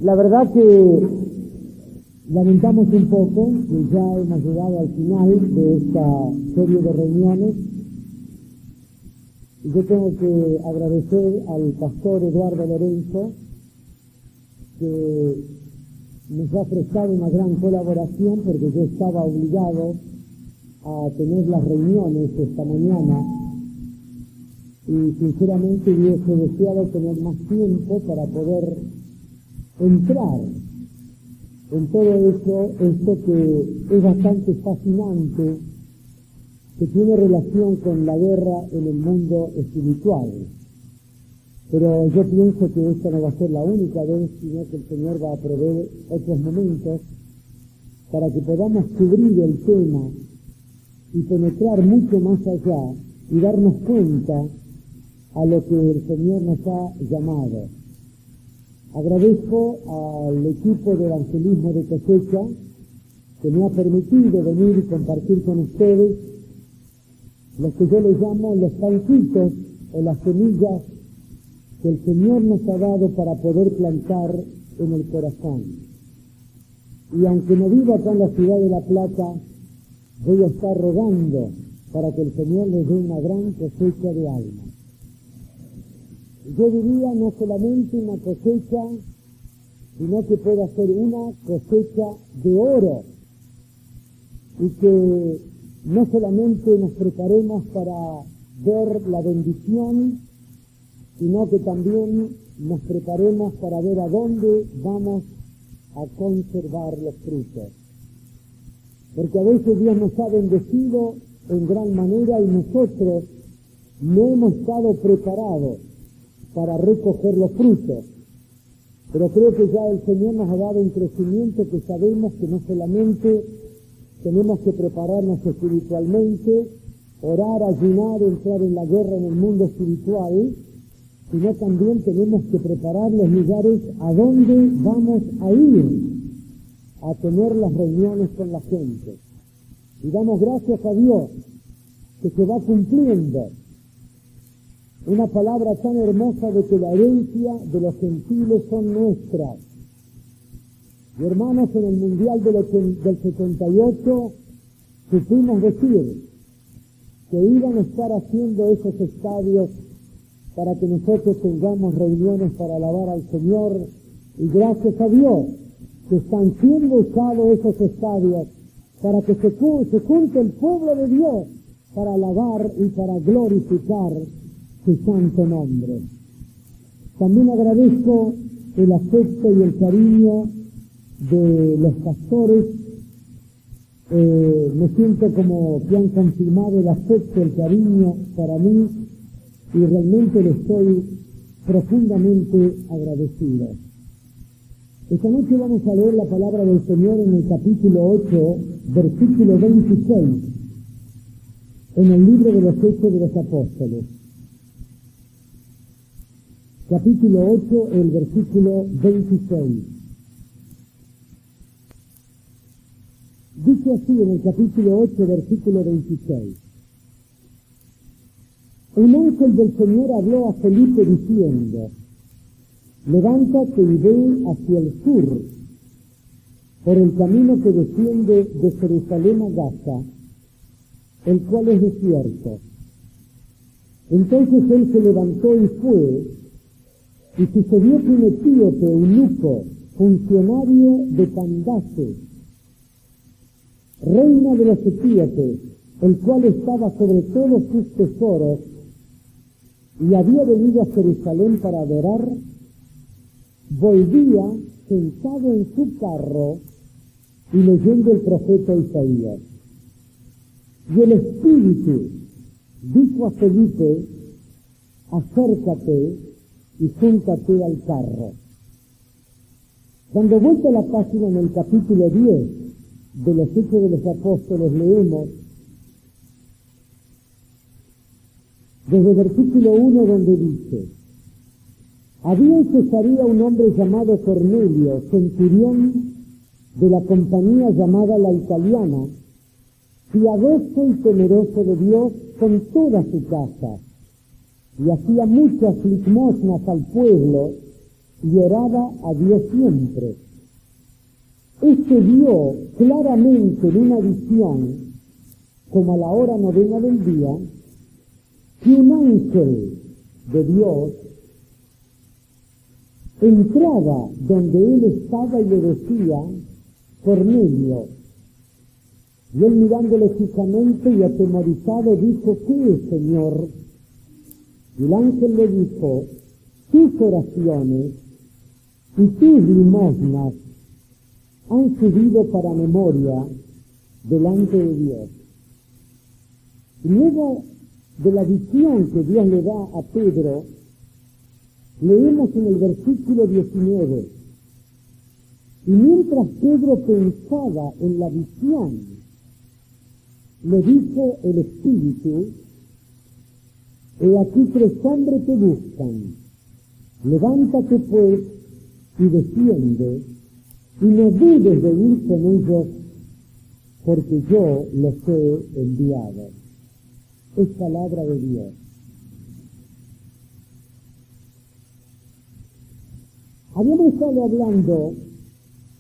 La verdad que lamentamos un poco que ya hemos llegado al final de esta serie de reuniones. Yo tengo que agradecer al pastor Eduardo Lorenzo, que nos ha prestado una gran colaboración, porque yo estaba obligado a tener las reuniones esta mañana y sinceramente hubiese deseado tener más tiempo para poder entrar en todo eso, esto que es bastante fascinante, que tiene relación con la guerra en el mundo espiritual. Pero yo pienso que esta no va a ser la única vez, sino que el Señor va a proveer otros momentos para que podamos cubrir el tema y penetrar mucho más allá y darnos cuenta a lo que el Señor nos ha llamado. Agradezco al equipo de evangelismo de Cosecha que me ha permitido venir y compartir con ustedes lo que yo les llamo los pancitos o las semillas que el Señor nos ha dado para poder plantar en el corazón. Y aunque no vivo acá en la ciudad de La Plata, voy a estar rogando para que el Señor les dé una gran cosecha de almas. Yo diría no solamente una cosecha, sino que pueda ser una cosecha de oro, y que no solamente nos preparemos para ver la bendición, sino que también nos preparemos para ver a dónde vamos a conservar los frutos. Porque a veces Dios nos ha bendecido en gran manera y nosotros no hemos estado preparados para recoger los frutos. Pero creo que ya el Señor nos ha dado un crecimiento que sabemos que no solamente tenemos que prepararnos espiritualmente, orar, ayunar, entrar en la guerra en el mundo espiritual, sino también tenemos que preparar los lugares a donde vamos a ir a tener las reuniones con la gente. Y damos gracias a Dios que se va cumpliendo una palabra tan hermosa de que la herencia de los gentiles son nuestras. Y hermanos, en el Mundial del 78 supimos decir que iban a estar haciendo esos estadios para que nosotros tengamos reuniones para alabar al Señor, y gracias a Dios que están siendo usados esos estadios para que se junte el pueblo de Dios para alabar y para glorificar su santo nombre. También agradezco el afecto y el cariño de los pastores. Me siento como que han confirmado el afecto, el cariño para mí, y realmente les estoy profundamente agradecido. Esta noche vamos a leer la palabra del Señor en el capítulo 8, versículo 26, en el libro de los Hechos de los Apóstoles. Capítulo 8, el versículo 26. Dice así en el capítulo 8, versículo 26. Un ángel del Señor habló a Felipe diciendo: levántate y ve hacia el sur, por el camino que desciende de Jerusalén a Gaza, el cual es desierto. Entonces él se levantó y fue, y sucedió que un etíope, eunuco, funcionario de Candace, reina de los etíopes, el cual estaba sobre todos sus tesoros, y había venido a Jerusalén para adorar, volvía sentado en su carro y leyendo el profeta Isaías. Y el Espíritu dijo a Felipe: acércate y júntate al carro. Dando vuelta a la página en el capítulo 10 de los Hechos de los Apóstoles, leemos desde el versículo 1, donde dice: había en Cesarea un hombre llamado Cornelio, centurión de la compañía llamada La Italiana, piadoso y temeroso de Dios con toda su casa, y hacía muchas limosnas al pueblo y oraba a Dios siempre. Este vio claramente en una visión, como a la hora 9 del día, que un ángel de Dios entraba donde él estaba y le decía: Cornelio. Y él, mirándole fijamente y atemorizado, dijo: ¿Qué es, Señor? Y el ángel le dijo: tus oraciones y tus limosnas han subido para memoria delante de Dios. Y luego de la visión que Dios le da a Pedro, leemos en el versículo 19: y mientras Pedro pensaba en la visión, le dijo el Espíritu: he aquí 3 hombres te buscan, levántate pues y desciende, y no dudes de ir con ellos, porque yo los he enviado. Es palabra de Dios. Habíamos estado hablando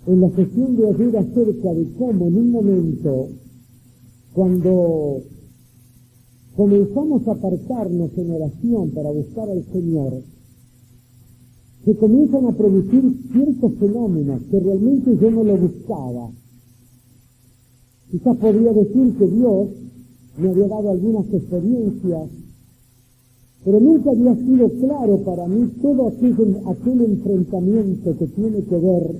en la sesión de ayer acerca de cómo en un momento, cuando comenzamos a apartarnos en oración para buscar al Señor, se comienzan a producir ciertos fenómenos que realmente yo no lo buscaba. Quizás podría decir que Dios me había dado algunas experiencias, pero nunca había sido claro para mí todo aquel enfrentamiento que tiene que ver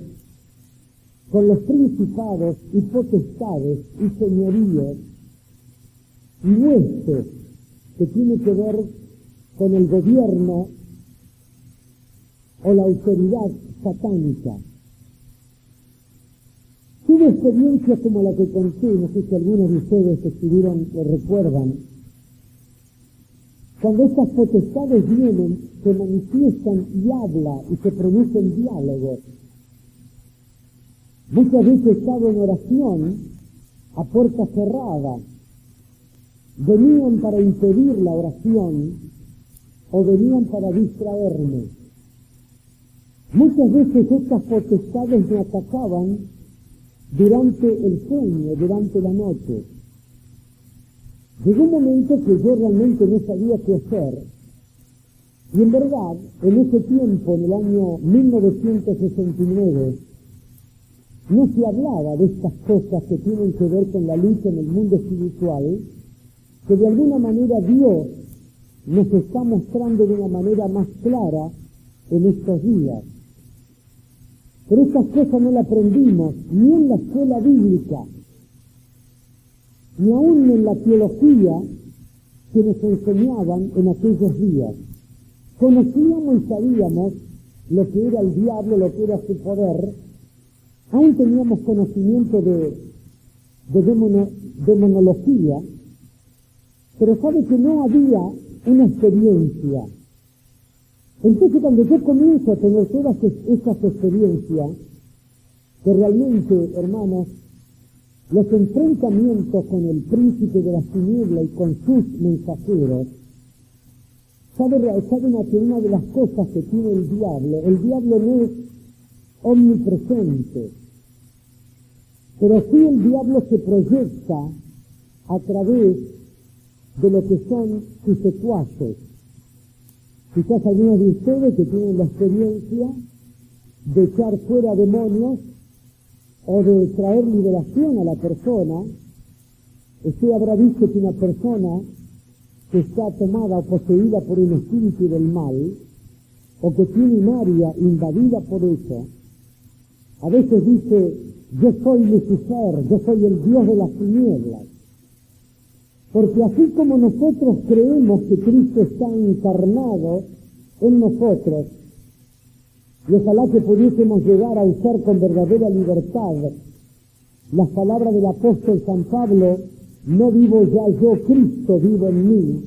con los principados y potestades y señoríos y huestes que tiene que ver con el gobierno o la autoridad satánica. Tuve experiencias como la que conté, no sé si algunos de ustedes estuvieron o recuerdan, cuando estas potestades vienen, se manifiestan y hablan y se producen diálogos. Muchas veces he estado en oración a puerta cerrada, venían para impedir la oración o venían para distraerme. Muchas veces estas potestades me atacaban durante el sueño, durante la noche. Llegó un momento que yo realmente no sabía qué hacer, y en verdad, en ese tiempo, en el año 1969, no se hablaba de estas cosas que tienen que ver con la lucha en el mundo espiritual, que de alguna manera Dios nos está mostrando de una manera más clara en estos días. Pero estas cosas no las aprendimos ni en la escuela bíblica, ni aún en la teología que nos enseñaban en aquellos días. Conocíamos y sabíamos lo que era el diablo, lo que era su poder, aún teníamos conocimiento de demonología, pero sabe que no había una experiencia. Entonces, cuando yo comienzo a tener todas esas experiencias, que realmente, hermanos, los enfrentamientos con el príncipe de las tinieblas y con sus mensajeros, saben que una de las cosas que tiene el diablo no es omnipresente, pero sí el diablo se proyecta a través de lo que son sus secuaces. Quizás algunos de ustedes que tienen la experiencia de echar fuera demonios o de traer liberación a la persona, usted habrá visto que una persona que está tomada o poseída por un espíritu del mal, o que tiene un área invadida por eso, a veces dice: yo soy Lucifer, yo soy el Dios de las tinieblas. Porque así como nosotros creemos que Cristo está encarnado en nosotros, y ojalá que pudiésemos llegar a usar con verdadera libertad las palabras del apóstol San Pablo: no vivo ya yo, Cristo vivo en mí.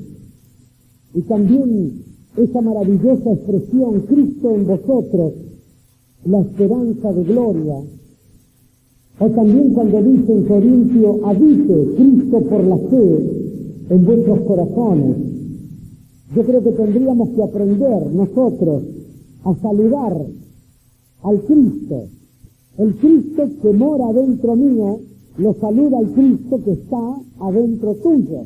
Y también esa maravillosa expresión: Cristo en vosotros, la esperanza de gloria. O también cuando dice en Corintio: habite Cristo por la fe en vuestros corazones. Yo creo que tendríamos que aprender nosotros a saludar al Cristo. El Cristo que mora adentro mío, lo saluda al Cristo que está adentro tuyo.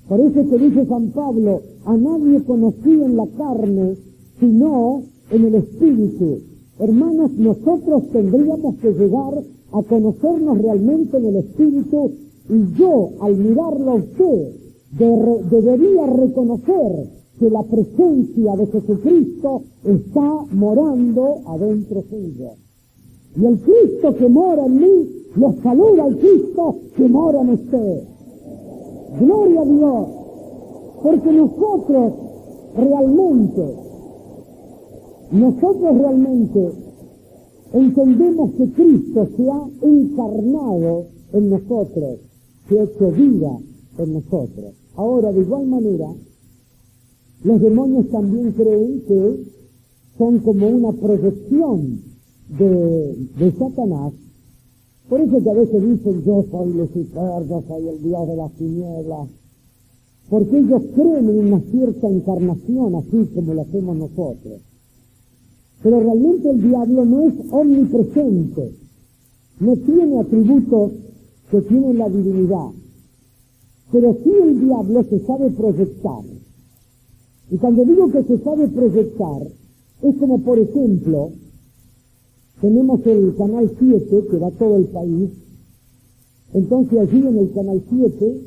Por eso que dice San Pablo, a nadie conocí en la carne, sino en el Espíritu. Hermanos, nosotros tendríamos que llegar a conocernos realmente en el Espíritu, y yo, al mirarlo a usted, debería reconocer que la presencia de Jesucristo está morando adentro suyo. Y el Cristo que mora en mí, lo saluda al Cristo que mora en usted. Gloria a Dios, porque nosotros realmente entendemos que Cristo se ha encarnado en nosotros, se ha hecho vida en nosotros. Ahora, de igual manera, los demonios también creen que son como una proyección de Satanás. Por eso que a veces dicen, yo soy Lucifer, yo soy el Dios de las tinieblas, porque ellos creen en una cierta encarnación, así como lo hacemos nosotros. Pero realmente el diablo no es omnipresente, no tiene atributos que tiene la divinidad, pero sí el diablo se sabe proyectar. Y cuando digo que se sabe proyectar, es como, por ejemplo, tenemos el Canal 7, que va a todo el país. Entonces allí en el Canal 7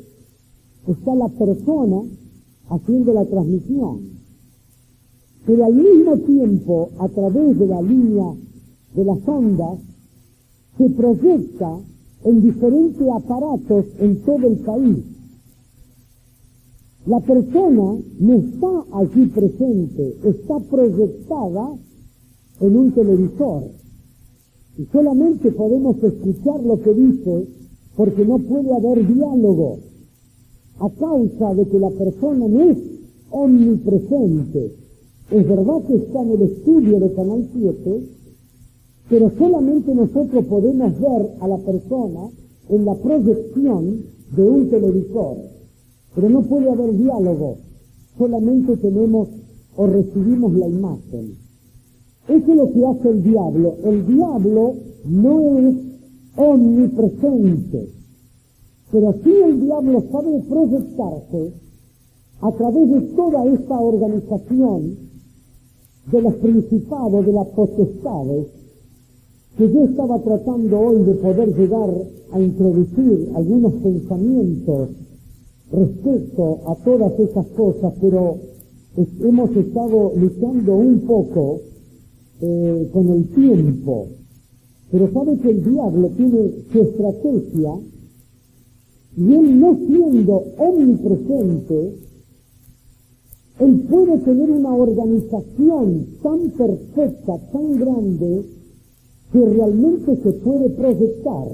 está la persona haciendo la transmisión. Pero al mismo tiempo, a través de la línea de las ondas, se proyecta en diferentes aparatos en todo el país. La persona no está allí presente, está proyectada en un televisor. Y solamente podemos escuchar lo que dice porque no puede haber diálogo, a causa de que la persona no es omnipresente. Es verdad que está en el estudio de Canal 7, pero solamente nosotros podemos ver a la persona en la proyección de un televisor. Pero no puede haber diálogo, solamente tenemos o recibimos la imagen. Eso es lo que hace el diablo. El diablo no es omnipresente, pero sí el diablo sabe proyectarse a través de toda esta organización de los principados, de las potestades, que yo estaba tratando hoy de poder llegar a introducir algunos pensamientos respecto a todas esas cosas, pero hemos estado luchando un poco con el tiempo. Pero sabe que el diablo tiene su estrategia, y él, no siendo omnipresente, él puede tener una organización tan perfecta, tan grande, que realmente se puede proyectar.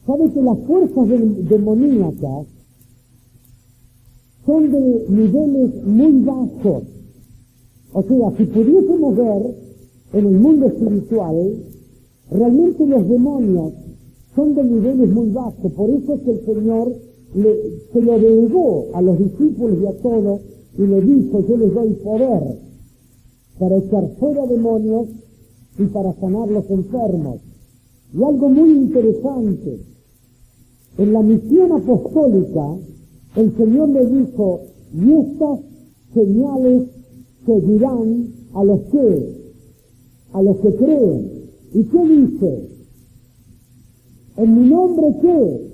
Sabe que las fuerzas demoníacas son de niveles muy bajos. O sea, si pudiésemos ver en el mundo espiritual, realmente los demonios son de niveles muy bajos. Por eso es que el Señor se lo delegó a los discípulos y a todos, y le dijo, yo les doy poder para echar fuera demonios y para sanar los enfermos. Y algo muy interesante, en la misión apostólica, el Señor le dijo, y estas señales seguirán a los que creen. ¿Y qué dice? En mi nombre, ¿qué?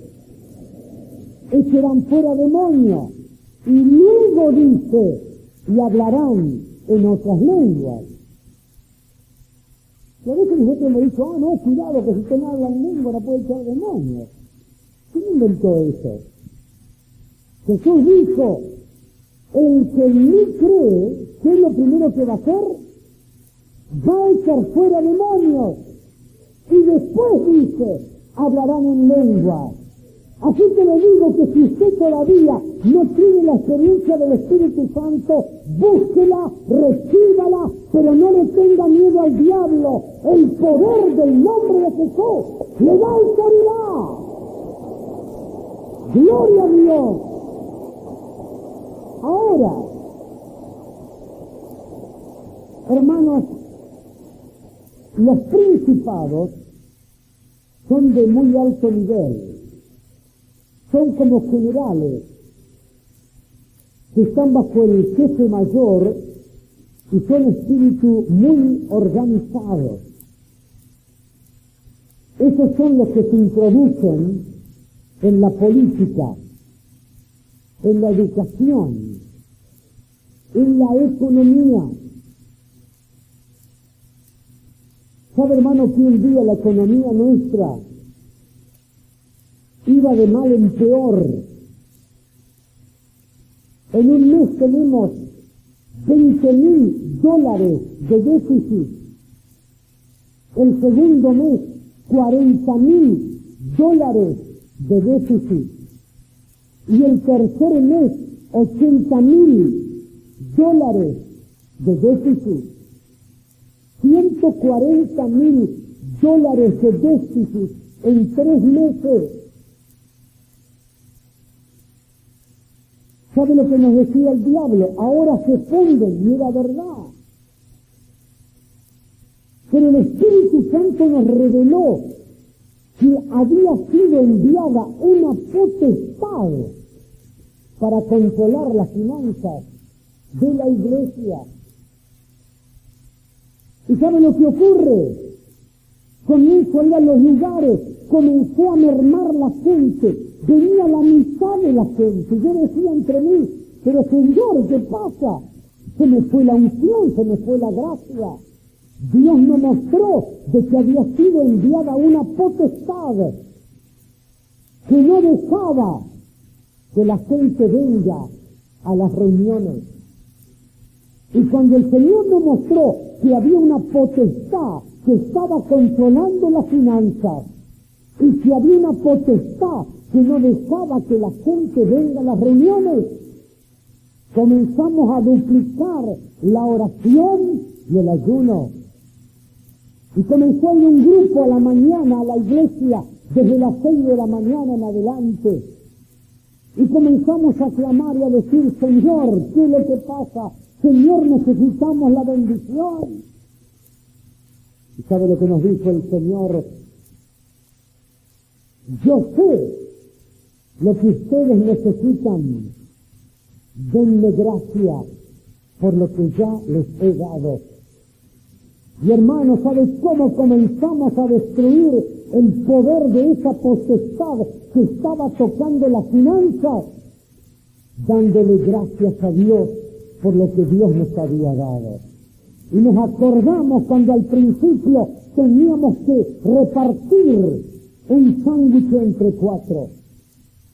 Echarán fuera demonios. Y luego dice, y hablarán en otras lenguas. Y a veces nosotros hemos dicho, no, cuidado, que si usted no habla en lengua no puede echar demonios. ¿Quién inventó eso? Jesús dijo, el que en mí cree, ¿qué es lo primero que va a hacer? Va a echar fuera demonios. Y después dice, hablarán en lengua. Así que le digo que si usted todavía no tiene la experiencia del Espíritu Santo, búsquela, recíbala, pero no le tenga miedo al diablo. El poder del nombre de Jesús le da autoridad. Gloria a Dios. Ahora, hermanos, Los principados son de muy alto nivel, son como generales que están bajo el jefe mayor y son espíritus muy organizados. Esos son los que se introducen en la política, en la educación, en la economía. ¿Sabe, hermano, que un día la economía nuestra iba de mal en peor? En un mes tenemos $20,000 de déficit. El segundo mes, $40,000 de déficit. Y el tercer mes, $80,000 de déficit. $140,000 de déficit en 3 meses. ¿Sabe lo que nos decía el diablo? Ahora se funden, y era verdad. Pero el Espíritu Santo nos reveló que había sido enviada una potestad para controlar las finanzas de la iglesia. ¿Y sabe lo que ocurre? Comenzó a ir a los lugares, comenzó a mermar la gente, venía la mitad de la gente. Yo decía entre mí, pero Señor, ¿qué pasa? Se me fue la unción, se me fue la gracia. Dios nos mostró de que había sido enviada una potestad que no dejaba que la gente venga a las reuniones. Y cuando el Señor nos mostró que había una potestad que estaba controlando las finanzas y que había una potestad que no dejaba que la gente venga a las reuniones, comenzamos a duplicar la oración y el ayuno. Y comenzó en un grupo a la mañana a la iglesia, desde las 6 de la mañana en adelante. Y comenzamos a clamar y a decir, Señor, ¿qué es lo que pasa? Señor, necesitamos la bendición. ¿Y sabe lo que nos dijo el Señor? Yo sé lo que ustedes necesitan. Denme gracia por lo que ya les he dado. Y hermano, ¿sabes cómo comenzamos a destruir el poder de esa potestad que estaba tocando las finanzas? Dándole gracias a Dios por lo que Dios nos había dado. Y nos acordamos cuando al principio teníamos que repartir un sándwich entre 4.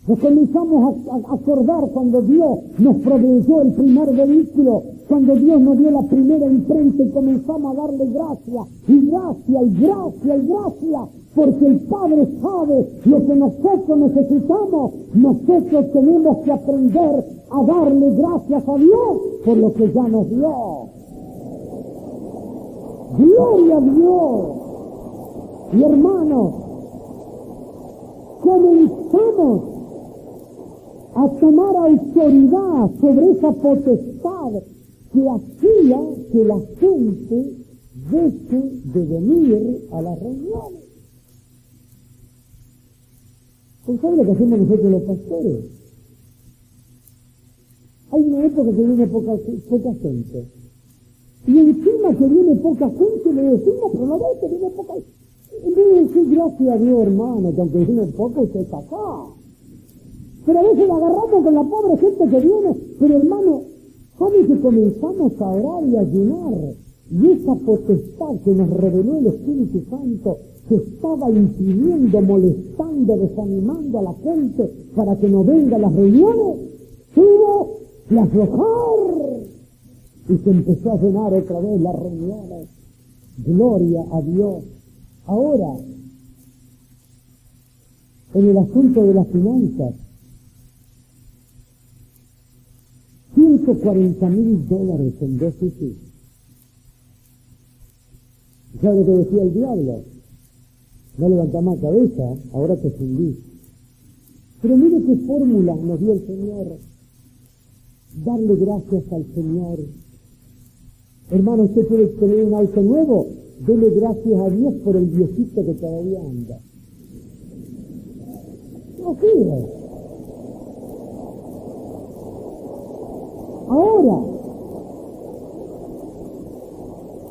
Nos comenzamos a acordar cuando Dios nos proveyó el primer vehículo, cuando Dios nos dio la primera imprenta y comenzamos a darle gracia, y gracia, y gracia, y gracia, porque el Padre sabe lo que nosotros necesitamos. Nosotros tenemos que aprender a darle gracias a Dios por lo que ya nos dio. Gloria a Dios. Y hermanos, comenzamos a tomar autoridad sobre esa potestad que hacía que la gente deje de venir a las reuniones. ¿Saben lo que hacemos nosotros los pastores? Hay una época que viene poca gente. Y encima que viene poca gente le decimos, pero no ves que viene poca gente. En vez de decir gracias a Dios, hermano, que aunque viene poco, usted está acá. Pero a veces la agarramos con la pobre gente que viene. Pero hermano, ¿sabe que comenzamos a orar y a ayunar? Y esa potestad que nos reveló el Espíritu Santo, que estaba impidiendo, molestando, desanimando a la gente para que no venga a las reuniones, tuvo que aflojar. Y se empezó a llenar otra vez las reuniones. Gloria a Dios. Ahora, en el asunto de las finanzas, $140,000 en déficit. ¿Sabe lo que decía el diablo? No levanta más cabeza, ahora te fundís. Pero mire qué fórmula nos dio el Señor. Darle gracias al Señor Hermano, usted puede tener un auto nuevo, dele gracias a Dios por el viejito que todavía anda. No sirve. Ahora,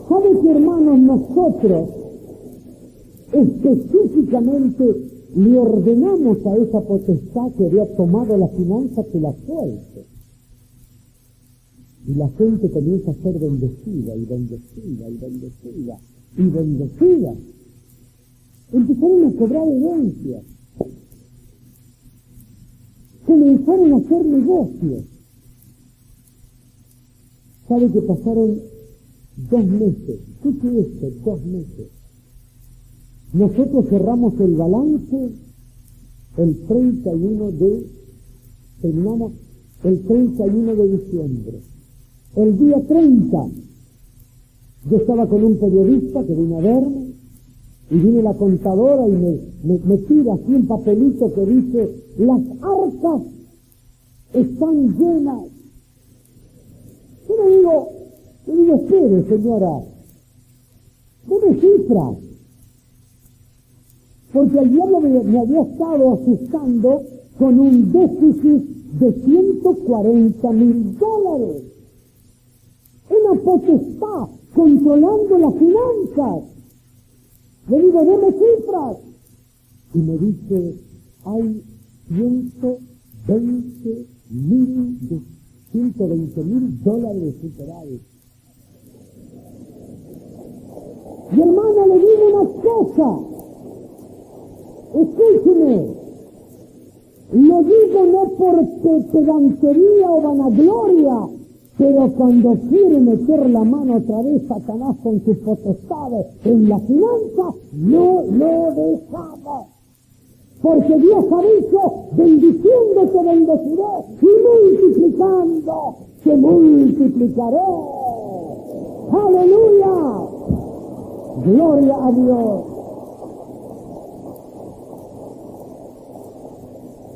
¿sabe qué, hermanos? Nosotros específicamente le ordenamos a esa potestad que había tomado la finanza que la suelte. Y la gente comienza a ser bendecida, y bendecida, y bendecida, y bendecida. Empezaron a cobrar herencias. Comenzaron a hacer negocios. ¿Sabe que pasaron 2 meses? Escuche esto, 2 meses. Nosotros cerramos el balance terminamos el 31 de diciembre. El día 30, yo estaba con un periodista que vino a verme, y viene la contadora y me tira así un papelito que dice: las arcas están llenas. Yo le digo, espere, señora, deme cifras. Porque el diablo me había estado asustando con un déficit de $140,000. Una potestad controlando las finanzas. Le digo, deme cifras. Y me dice, hay $120,000 de superávit. Y hermano, le digo una cosa. Escúcheme, lo digo no por pedantería o vanagloria, pero cuando quiere meter la mano otra vez Satanás con sus potestades en la finanza, no lo dejamos. Porque Dios ha dicho, bendiciendo te bendeciré y multiplicando te multiplicaré. ¡Aleluya! ¡Gloria a Dios!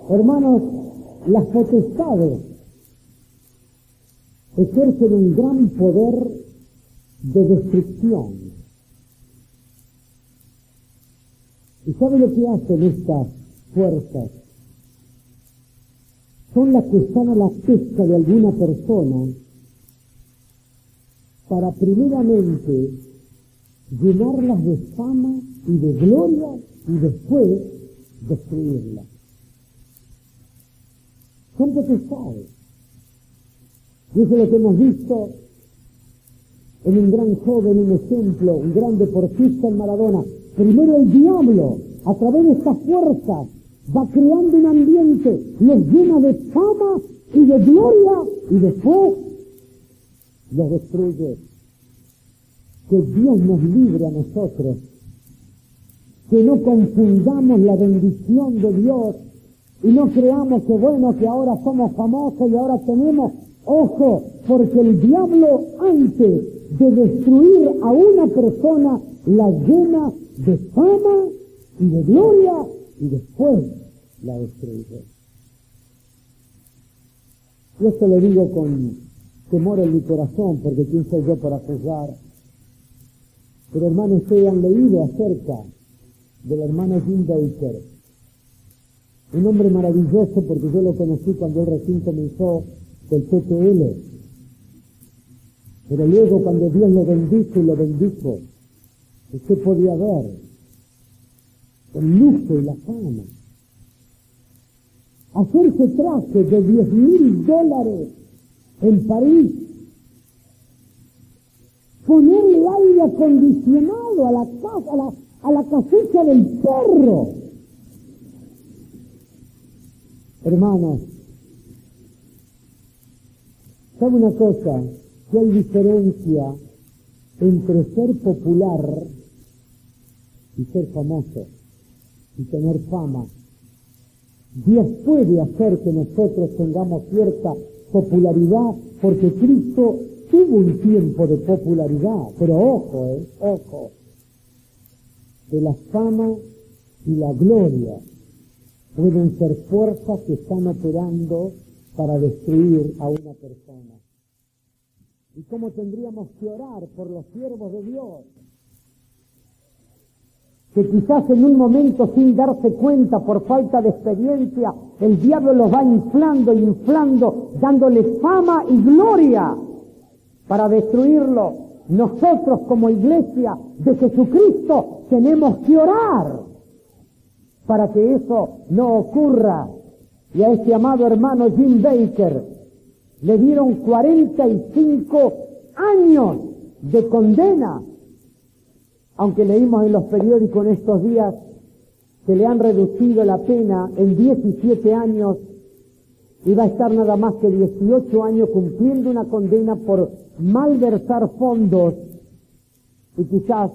Hermanos, las potestades ejercen un gran poder de destrucción. ¿Y sabe lo que hacen estas fuerzas? Son las que están a la pesca de alguna persona para primeramente llenarlas de fama y de gloria y después destruirlas. Son potestades. Y eso es lo que hemos visto en un gran joven, un ejemplo, un gran deportista en Maradona. Primero el diablo, a través de estas fuerzas, va creando un ambiente, los llena de fama y de gloria, y después los destruye. Que Dios nos libre a nosotros, que no confundamos la bendición de Dios y no creamos que bueno, que ahora somos famosos y ahora tenemos. Ojo, porque el diablo antes de destruir a una persona la llena de fama y de gloria y después la destruye. Y esto lo digo con temor en mi corazón, porque quién soy yo para juzgar. Pero hermanos, ustedes han leído acerca del hermano Jim Baker, un hombre maravilloso, porque yo lo conocí cuando él recién comenzó el PTL. Pero luego cuando Dios lo bendijo, usted podía ver el lujo y la fama. Hacerse traje de $10,000 en París, ponerle aire acondicionado a la casa, a la casita del perro. Hermanos, ¿sabe una cosa? Que hay diferencia entre ser popular y ser famoso y tener fama. Dios puede hacer que nosotros tengamos cierta popularidad, porque Cristo tuvo un tiempo de popularidad, pero ojo, que la fama y la gloria pueden ser fuerzas que están operando para destruir a una persona. y cómo tendríamos que orar por los siervos de Dios, que quizás en un momento, sin darse cuenta, por falta de experiencia, el diablo los va inflando, dándole fama y gloria para destruirlo. Nosotros como iglesia de Jesucristo tenemos que orar para que eso no ocurra. Y a este amado hermano Jim Bakker le dieron 45 años de condena, aunque leímos en los periódicos en estos días que le han reducido la pena en 17 años y va a estar nada más que 18 años cumpliendo una condena por malversar fondos, y quizás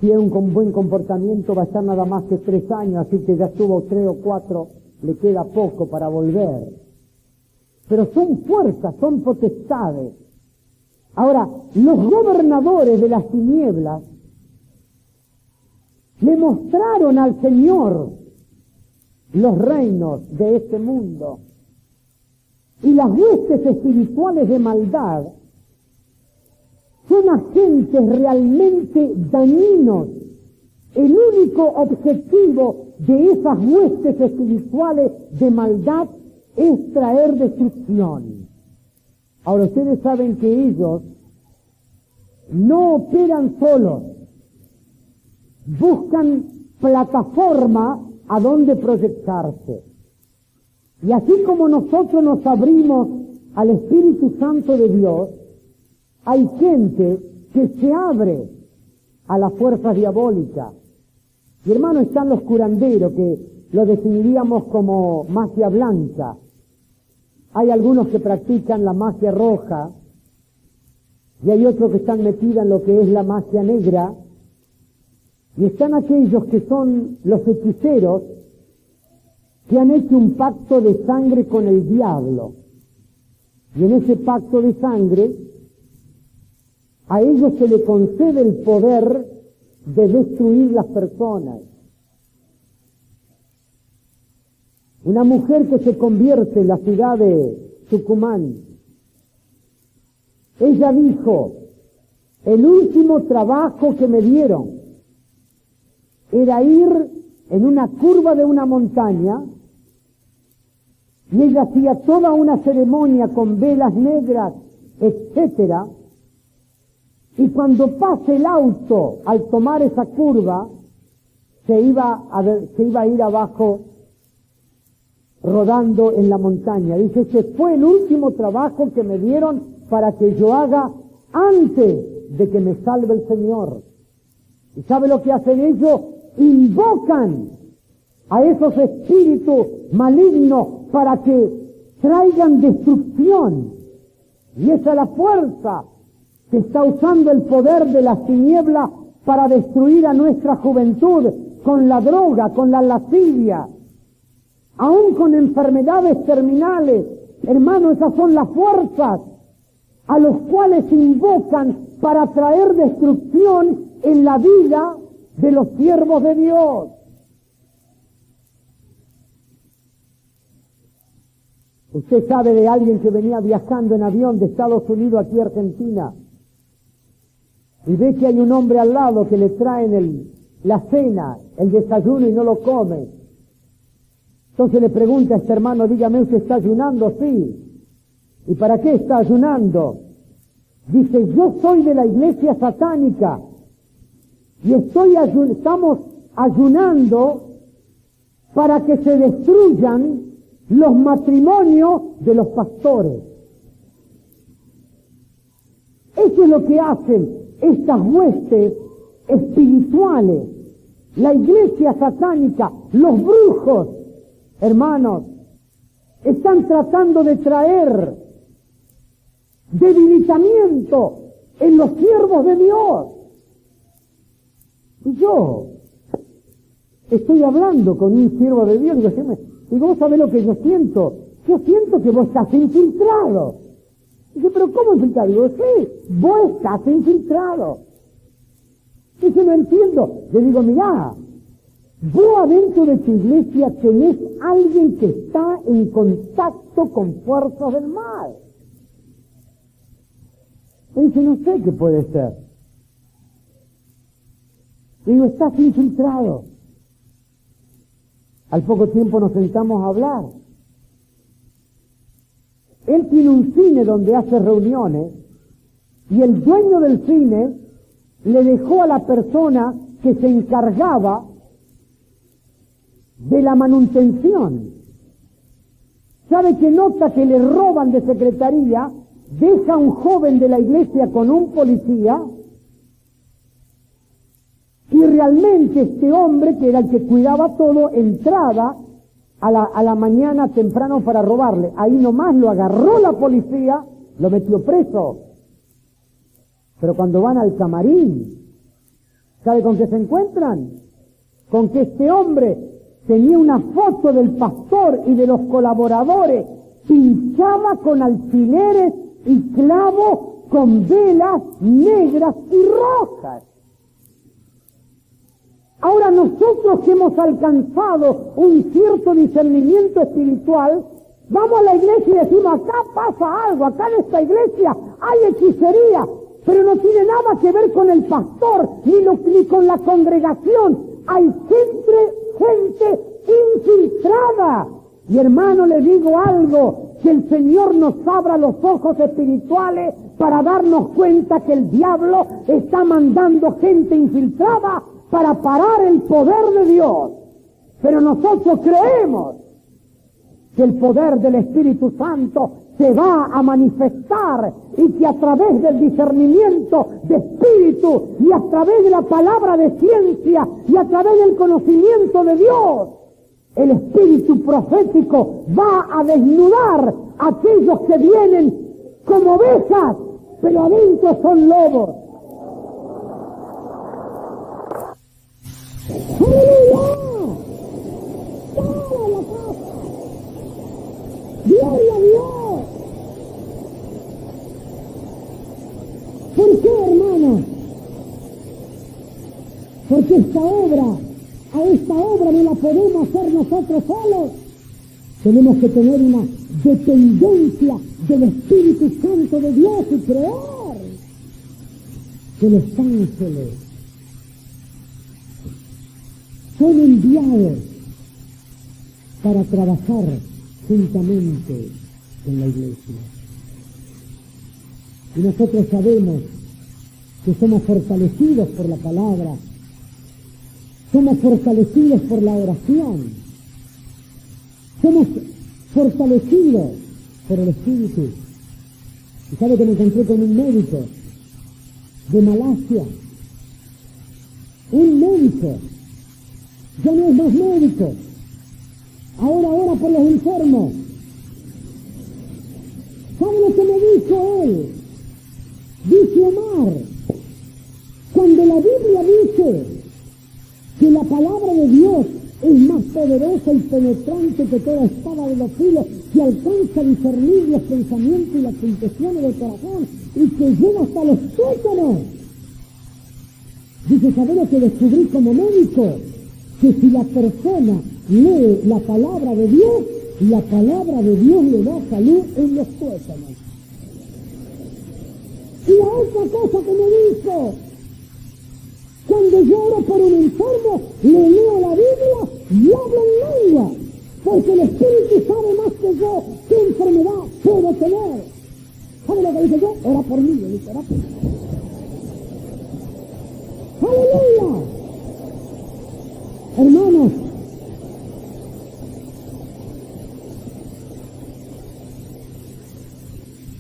si es un buen comportamiento va a estar nada más que 3 años, así que ya estuvo 3 o 4, le queda poco para volver. Pero son fuerzas, son potestades. Ahora, los gobernadores de las tinieblas le mostraron al Señor los reinos de este mundo. Y las huestes espirituales de maldad son agentes realmente dañinos. El único objetivo de esas huestes espirituales de maldad es traer destrucción. Ahora, ustedes saben que ellos no operan solos, buscan plataforma a donde proyectarse. Y así como nosotros nos abrimos al Espíritu Santo de Dios, hay gente que se abre a las fuerzas diabólicas. Y hermano, están los curanderos, que lo definiríamos como magia blanca. Hay algunos que practican la magia roja, y hay otros que están metidos en lo que es la magia negra, y están aquellos que son los hechiceros, que han hecho un pacto de sangre con el diablo. Y en ese pacto de sangre, a ellos se le concede el poder de destruir las personas. Una mujer que se convierte en la ciudad de Tucumán, ella dijo, el último trabajo que me dieron era ir en una curva de una montaña, y ella hacía toda una ceremonia con velas negras, etcétera, y cuando pase el auto al tomar esa curva, se iba a ir abajo rodando en la montaña. Dice, ese fue el último trabajo que me dieron para que yo haga antes de que me salve el Señor. ¿Y sabe lo que hacen ellos? Invocan a esos espíritus malignos para que traigan destrucción. Y esa es la fuerza que está usando el poder de las tinieblas para destruir a nuestra juventud con la droga, con la lascivia, aún con enfermedades terminales. Hermano, esas son las fuerzas a los cuales invocan para traer destrucción en la vida de los siervos de Dios. Usted sabe de alguien que venía viajando en avión de Estados Unidos aquí a Argentina y ve que hay un hombre al lado que le traen la cena, el desayuno, y no lo come. Entonces le pregunta a este hermano, dígame, ¿usted está ayunando? Sí. ¿Y para qué está ayunando? Dice, yo soy de la iglesia satánica y estamos ayunando para que se destruyan los matrimonios de los pastores. Eso es lo que hacen estas huestes espirituales, la iglesia satánica, los brujos. Hermanos, están tratando de traer debilitamiento en los siervos de Dios. Y yo estoy hablando con un siervo de Dios y vos sabés lo que yo siento. Yo siento que vos estás infiltrado. Dice, ¿pero cómo infiltrado? Digo, sí, vos estás infiltrado. Dice, no entiendo. Le digo, mirá, vos adentro de tu iglesia tenés alguien que está en contacto con fuerzas del mal. Me dice, no sé qué puede ser. Digo, estás infiltrado. Al poco tiempo nos sentamos a hablar. Él tiene un cine donde hace reuniones y el dueño del cine le dejó a la persona que se encargaba de la manutención. ¿Sabe que nota que le roban de secretaría? Deja a un joven de la iglesia con un policía y realmente este hombre, que era el que cuidaba todo, entraba a la mañana temprano para robarle. Ahí nomás lo agarró la policía, lo metió preso. Pero cuando van al camarín, ¿sabe con qué se encuentran? Con que este hombre tenía una foto del pastor y de los colaboradores, pinchaba con alfileres y clavos con velas negras y rojas. Ahora nosotros que hemos alcanzado un cierto discernimiento espiritual, vamos a la iglesia y decimos, acá pasa algo, acá en esta iglesia hay hechicería, pero no tiene nada que ver con el pastor, ni con la congregación. Hay gente infiltrada. Y hermano, le digo algo, que el Señor nos abra los ojos espirituales para darnos cuenta que el diablo está mandando gente infiltrada para parar el poder de Dios. Pero nosotros creemos que el poder del Espíritu Santo se va a manifestar y que a través del discernimiento de espíritu y a través de la palabra de ciencia y a través del conocimiento de Dios, el espíritu profético va a desnudar a aquellos que vienen como ovejas, pero adentro son lobos. ¡Aleluya! ¡Toda la casa! ¡Gloria a Dios! ¿Por qué, hermanos? Porque a esta obra no la podemos hacer nosotros solos. Tenemos que tener una dependencia del Espíritu Santo de Dios y creer que los ángeles son enviados para trabajar juntamente en la iglesia. Y nosotros sabemos que somos fortalecidos por la palabra, somos fortalecidos por la oración, somos fortalecidos por el Espíritu. Y sabe que me encontré con un médico de Malasia, un médico, ya no es más médico, ahora ora por los enfermos. ¿Sabe lo que me dijo él? Dice Omar, cuando la Biblia dice que la palabra de Dios es más poderosa y penetrante que toda espada de los filos, que alcanza a discernir los pensamientos y las intenciones del corazón y que llega hasta los tuétanos. Dice, ¿sabe lo que descubrí como médico? Que si la persona lee la palabra de Dios, la palabra de Dios le da salud en los tuétanos. Y la otra cosa que me dijo, cuando yo oro por un enfermo, le leo la Biblia y hablo en lengua, porque el Espíritu sabe más que yo qué enfermedad puedo tener. ¿Sabe lo que dice yo? Ora por mí, yo digo, ora por mí. ¡Aleluya! Hermanos,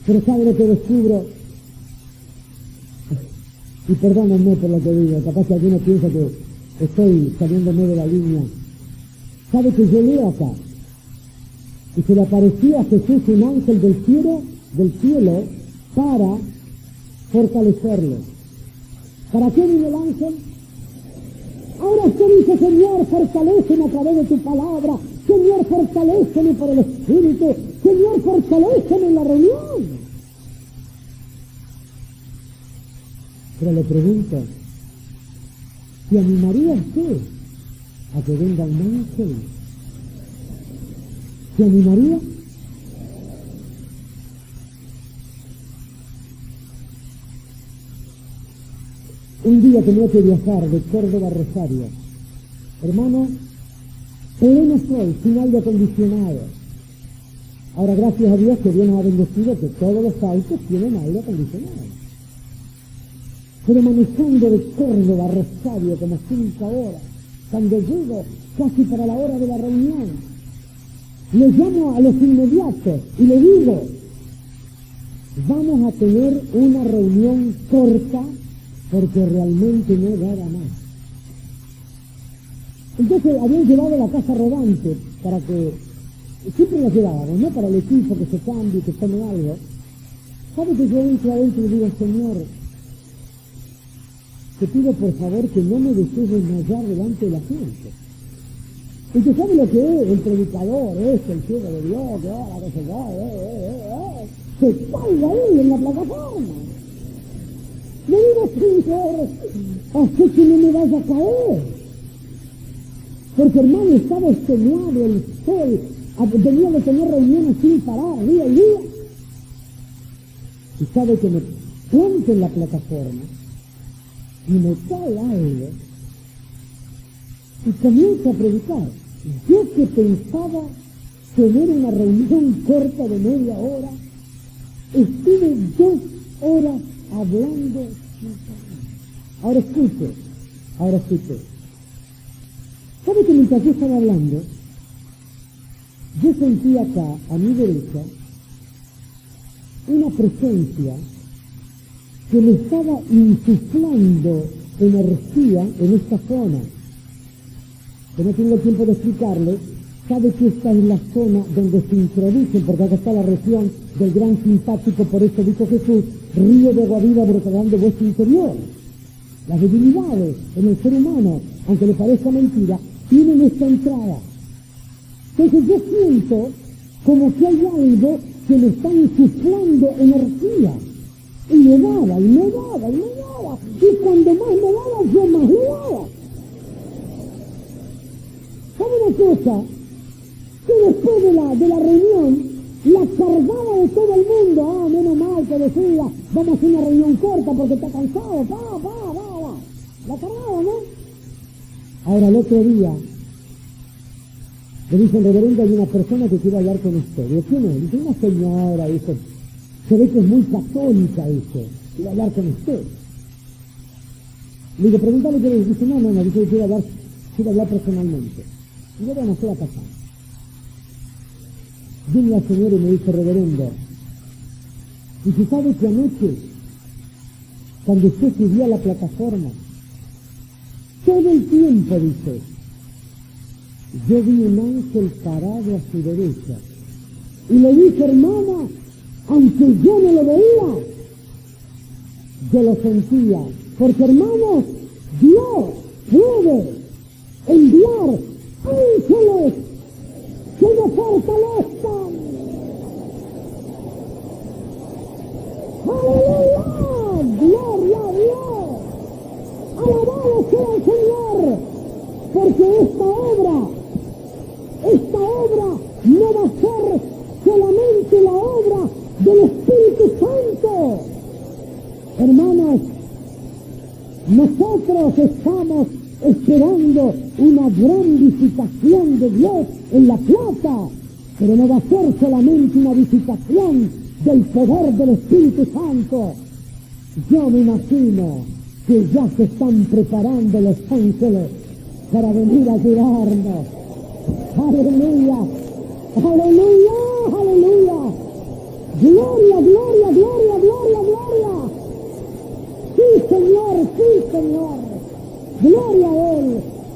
pero ¿sabe lo que descubro? Y perdónenme por lo que digo, capaz que alguno piensa que estoy saliéndome de la línea. ¿Sabe que yo leo acá? Y se le aparecía a Jesús un ángel del cielo para fortalecerlo. ¿Para qué vino el ángel? Ahora usted dice, Señor, fortaléceme a través de tu palabra. Señor, fortaléceme por el Espíritu. Señor, fortaléceme en la reunión. Pero le pregunto, ¿se animaría usted a que venga un ángel? ¿Se animaría? un día tenía que viajar de Córdoba a Rosario. Hermano, pleno sol, sin aire acondicionado. Ahora, gracias a Dios que Dios nos ha bendecido que todos los autos tienen aire acondicionado. Pero manejando de Córdoba a Rosario como 5 horas, cuando llego casi para la hora de la reunión, le llamo a los inmediatos y le digo, vamos a tener una reunión corta porque realmente no daba más. Entonces habían llevado la casa rodante para que, siempre la llevábamos, ¿no? Para el equipo, que se cambie, que tome algo. ¿Sabe que yo entro adentro y digo, Señor, te pido por favor que no me dejes desmayar delante de la gente? Y que sabe lo que es el predicador, el ciego de Dios, que ahora que se caiga ahí en la plataforma. Le digo, Señor, así que no me vaya a caer. Porque hermano, estaba extenuado el sol, venía de tener reuniones sin parar, día y día. Y sabe que me planto en la plataforma y me cae aire y comienzo a predicar. Yo que pensaba tener una reunión corta de media hora, estuve 2 horas hablando. Ahora escuche. ¿Sabe que mientras yo estaba hablando, yo sentí acá, a mi derecha, una presencia que me estaba insuflando energía en esta zona? Que no tengo tiempo de explicarle. Sabe que esta es la zona donde se introducen, porque acá está la región del gran simpático, por eso dijo Jesús, río de agua viva brotarán de vuestro interior. Las debilidades en el ser humano, aunque le parezca mentira, tienen esta entrada. Entonces yo siento como que hay algo que me está insuflando energía. Y me daba, y cuando más me daba, yo más le daba. ¿Sabe una cosa? Que después de la reunión, la cargaba de todo el mundo. Menos mal que decía, vamos a hacer una reunión corta porque está cansado, la cargaba, ¿no? Ahora, el otro día, le dicen, reverendo, hay una persona que quiere hablar con usted. Digo, ¿quién es? Dice, una señora, dice, se ve que es muy católica, dice, quiere hablar con usted. Le digo, pregúntale qué le dice. No, dice, quiere hablar personalmente. Y yo no se va a pasar. Viene la señora y me dice, reverendo, y si sabe que anoche, cuando usted subía a la plataforma, todo el tiempo, dice, yo vi un ángel parado a su derecha. Y le dije, hermana, aunque yo no lo veía, yo lo sentía. Porque, hermanos, Dios puede enviar ángeles que nos fortalezcan. ¡Aleluya! ¡Gloria a Dios! ¡Alabado sea el Señor! Porque esta obra no va a ser solamente la obra del Espíritu Santo. Hermanos, nosotros estamos esperando una gran visitación de Dios en La Plata, pero no va a ser solamente una visitación del poder del Espíritu Santo. Yo me imagino que ya se están preparando los ángeles para venir a ayudarnos. ¡Aleluya! ¡Aleluya! ¡Aleluya! ¡Gloria, gloria, gloria, gloria, gloria! ¡Sí, Señor! ¡Sí, Señor! ¡Gloria a Él!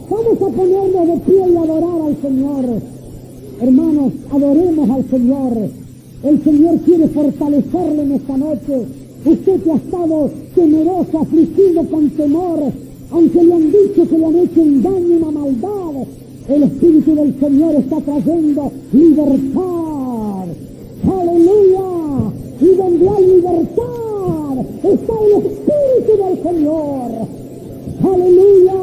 Vamos a ponernos de pie y adorar al Señor. Hermanos, adoremos al Señor. El Señor quiere fortalecerle en esta noche. Usted que ha estado temeroso, afligido con temor, aunque le han dicho que le han hecho un daño y una maldad, el Espíritu del Señor está trayendo libertad. ¡Aleluya! Y donde hay libertad está el Espíritu del Señor. ¡Aleluya!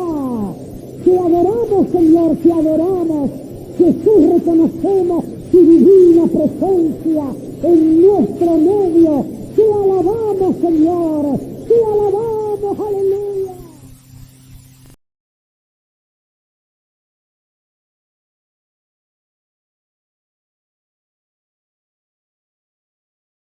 Te adoramos, Señor, te adoramos. Jesús, reconocemos tu divina presencia en nuestro medio. Te alabamos, Señor. Te alabamos.